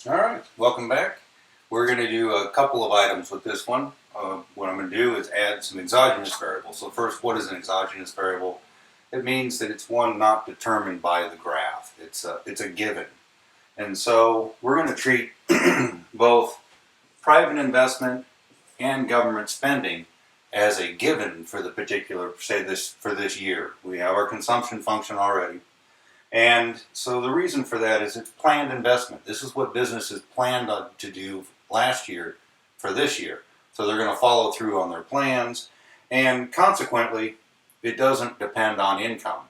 All right, welcome back. We're going to do a couple of items with this one. What I'm going to do is add some exogenous variables. So first, what is an exogenous variable? It means that it's one not determined by the graph. It's a given. And so we're going to treat both private investment and government spending as a given for the particular, say for this year. We have our consumption function already. And so the reason for that is it's planned investment. This is what businesses planned to do last year for this year. So they're going to follow through on their plans. And consequently, it doesn't depend on income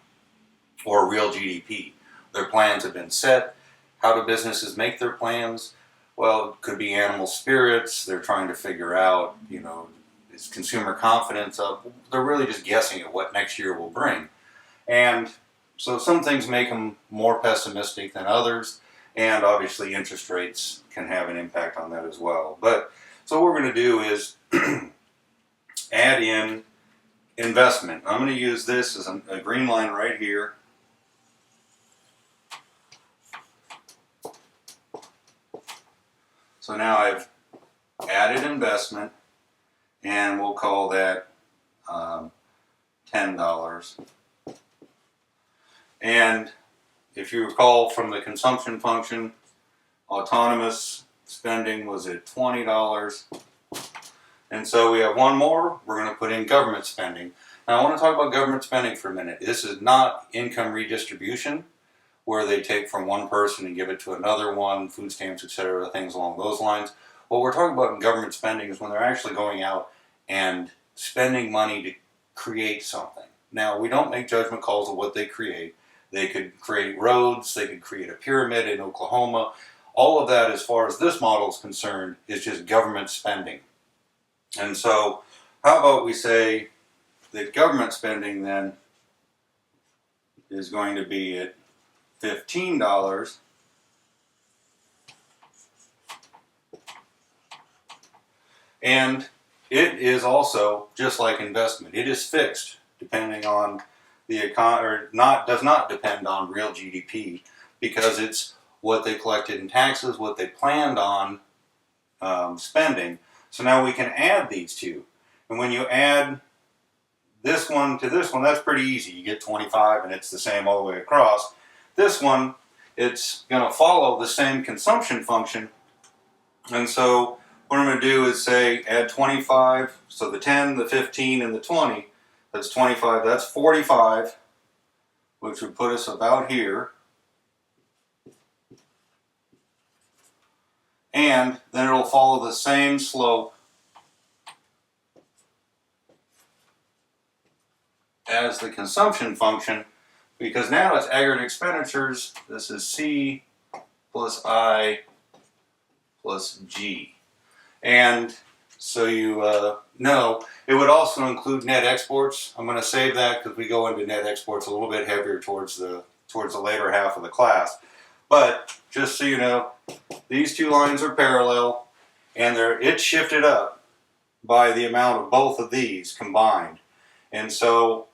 or real GDP. Their plans have been set. How do businesses make their plans? Well, it could be animal spirits. They're trying to figure out, is consumer confidence up? They're really just guessing at what next year will bring. And so some things make them more pessimistic than others, and obviously interest rates can have an impact on that as well. But so what we're going to do is add in investment. I'm going to use this as a green line right here. So now I've added investment, and we'll call that $10. And if you recall from the consumption function, autonomous spending was at $20. And so we have one more. We're going to put in government spending. Now I want to talk about government spending for a minute. This is not income redistribution, where they take from one person and give it to another one, food stamps, etc., things along those lines. What we're talking about in government spending is when they're actually going out and spending money to create something. Now, we don't make judgment calls of what they create. They could create roads, they could create a pyramid in Oklahoma. All of that, as far as this model is concerned, is just government spending. And so, how about we say that government spending then is going to be at $15. And it is also, just like investment, it is fixed depending on the economy, or does not depend on real GDP, because it's what they collected in taxes, what they planned on spending. So now we can add these two. And when you add this one to this one, that's pretty easy. You get 25 and it's the same all the way across. This one, it's going to follow the same consumption function. And so what I'm going to do is say add 25, so the 10, the 15, and the 20. That's 25, that's 45, which would put us about here. And then it'll follow the same slope as the consumption function, because now it's aggregate expenditures. This is C plus I plus G. And so you know, it would also include net exports. I'm going to save that because we go into net exports a little bit heavier towards the later half of the class. But just so you know, these two lines are parallel, and it's shifted up by the amount of both of these combined. And so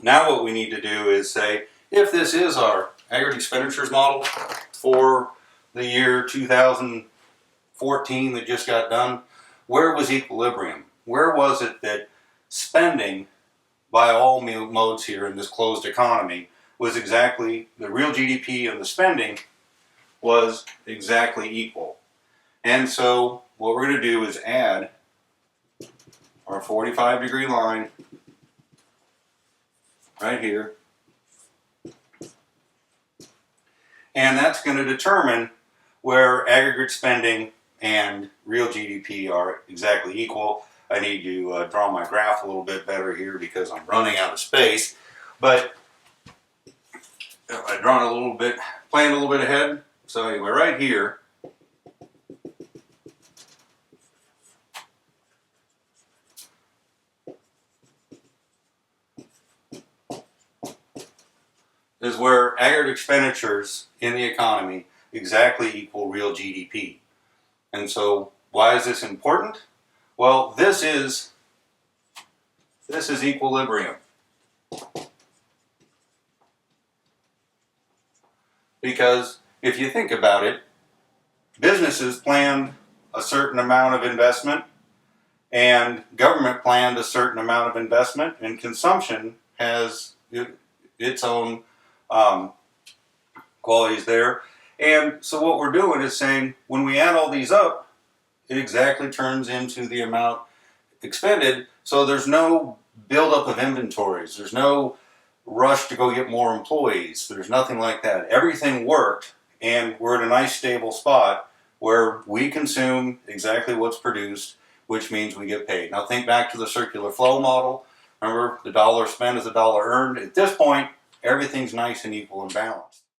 now what we need to do is say, if this is our aggregate expenditures model for the year 2014 that just got done, where was equilibrium? Where was it that spending by all modes here in this closed economy was exactly, the real GDP and the spending was exactly equal? And so what we're going to do is add our 45-degree line right here. And that's going to determine where aggregate spending and real GDP are exactly equal. I need to draw my graph a little bit better here because I'm running out of space. But I've drawn a little bit, planned a little bit ahead. So anyway, right here, is where aggregate expenditures in the economy exactly equal real GDP. And so why is this important? Well, this is equilibrium. Because if you think about it, businesses planned a certain amount of investment, and government planned a certain amount of investment, and consumption has its own qualities there. And so what we're doing is saying, when we add all these up, it exactly turns into the amount expended. So there's no buildup of inventories. There's no rush to go get more employees. There's nothing like that. Everything worked, and we're in a nice stable spot where we consume exactly what's produced, which means we get paid. Now think back to the circular flow model. Remember, the dollar spent is a dollar earned. At this point, everything's nice and equal and balanced.